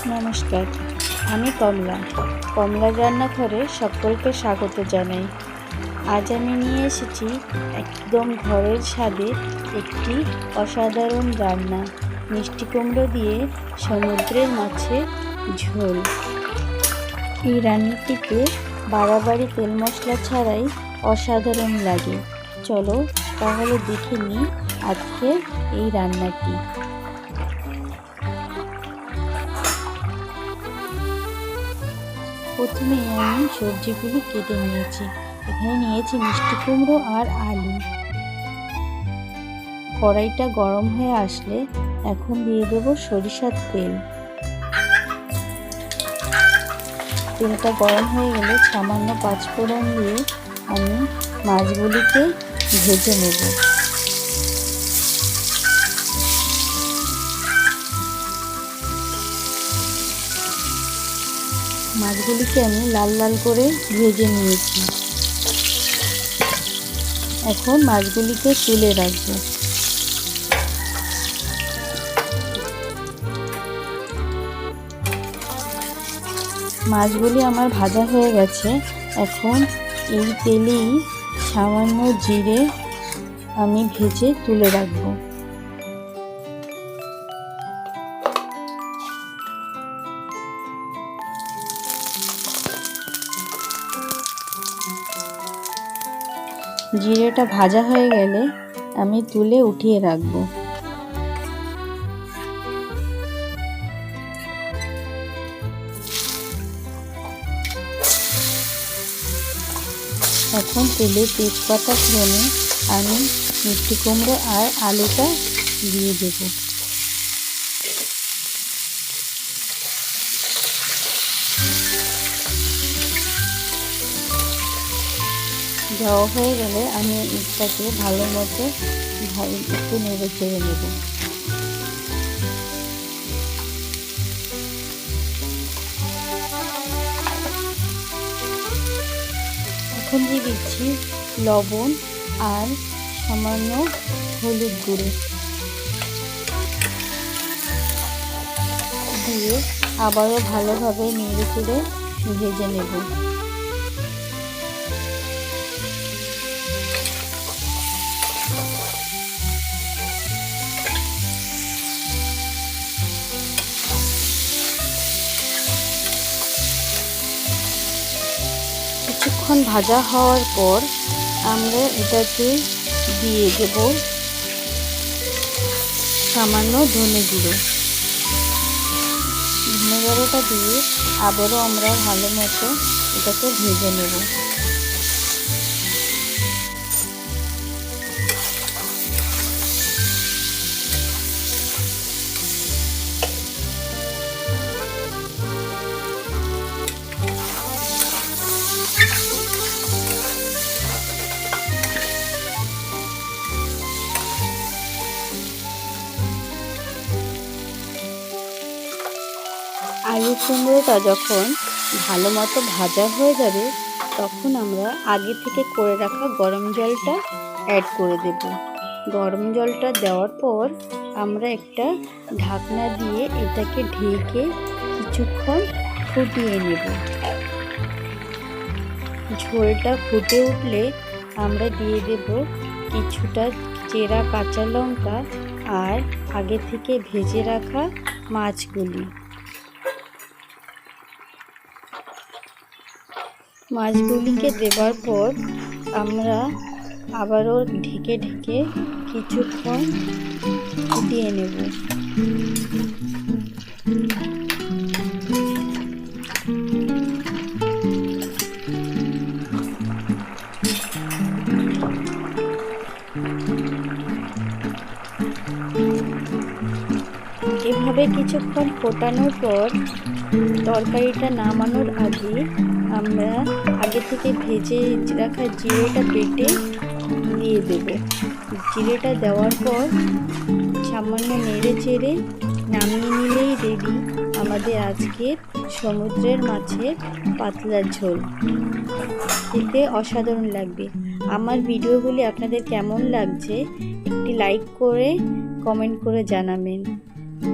নমস্কার, আমি কমলা রান্নাঘরে সকলকে স্বাগত জানাই। আজ আমি নিয়ে এসেছি একদম ঘরের স্বাদে একটি অসাধারণ রান্না, মিষ্টি কুমড়ো দিয়ে সমুদ্রের মাছের ঝোল। এই রান্নাটিকে বাড়াবাড়ি তেল মশলা ছাড়াই অসাধারণ লাগে। চলো তাহলে দেখে নিই আজকে এই রান্নাটি। প্রথমে আমি সবজিগুলি কেটে নিয়েছি। এখানে নিয়েছি মিষ্টি কুমড়ো আর আলু। কড়াইটা গরম হয়ে আসলে এখন দিয়ে দেব সরিষার তেল। তেলটা গরম হয়ে গেলে সামান্য পাঁচফোড়ন দিয়ে আমি মাছগুলিকে ভেজে নেব। মাছগুলিকে আমি লাল লাল করে ভেজে নিয়েছি। এখন মাছগুলিকে তুলে রাখবো। মাছগুলি আমার ভাজা হয়ে গেছে। এখন এই তেলেই সামান্য জিরে আমি ভেজে তুলে রাখবো। জিরেটা ভাজা হয়ে গেলে আমি তুলে উঠিয়ে রাখবো। এখন তেলে তেজপাতা ফোড়নে আমি মিষ্টি কুমড়ো আর আলুটা দিয়ে দেব। দেওয়া হয়ে গেলে আমি এটাকে ভালো মতো একটু নেড়ে চেড়ে নেব। এখন দিয়ে দিচ্ছি লবণ আর সামান্য হলুদ গুঁড়ো দিয়ে আবারও ভালোভাবে নেড়ে চেড়ে ভেজে নেব। কিছুক্ষণ ভাজা হওয়ার পর আমরা এটাতে দিয়ে দেব সামান্য ধনে গুঁড়ো। ধনে গুঁড়োটা দিয়ে আবারও আমরা ভালো মতো এটাকে ভেজে নেব। আলু কুমড়োটা যখন ভালো মতো ভাজা হয়ে যাবে তখন আমরা আগে থেকে করে রাখা গরম জলটা অ্যাড করে দেব। গরম জলটা দেওয়ার পর আমরা একটা ঢাকনা দিয়ে এটাকে ঢেকে কিছুক্ষণ ফুটিয়ে নেব। ঝোলটা ফুটে উঠলে আমরা দিয়ে দেব কিছুটা চেরা কাঁচা লঙ্কা আর আগে থেকে ভেজে রাখা মাছগুলি। মাছগুলিকে দেওয়ার পর আমরা আবারও ঢেকে কিছুক্ষণ ফুটিয়ে নেব। এভাবে কিছুক্ষণ ফোটানোর পর তরকারিটা নামানোর আগে আমরা আগে থেকে ভেজে রাখা জিরেটা বেটে দিয়ে দেব। জিরেটা দেওয়ার পর সামান্য নেড়ে চেড়ে নামিয়ে নিলেই রেডি আমাদের আজকের সমুদ্রের মাছের পাতলা ঝোল। খেতে অসাধারণ লাগবে। আমার ভিডিওগুলি আপনাদের কেমন লাগছে একটি লাইক করে কমেন্ট করে জানাবেন।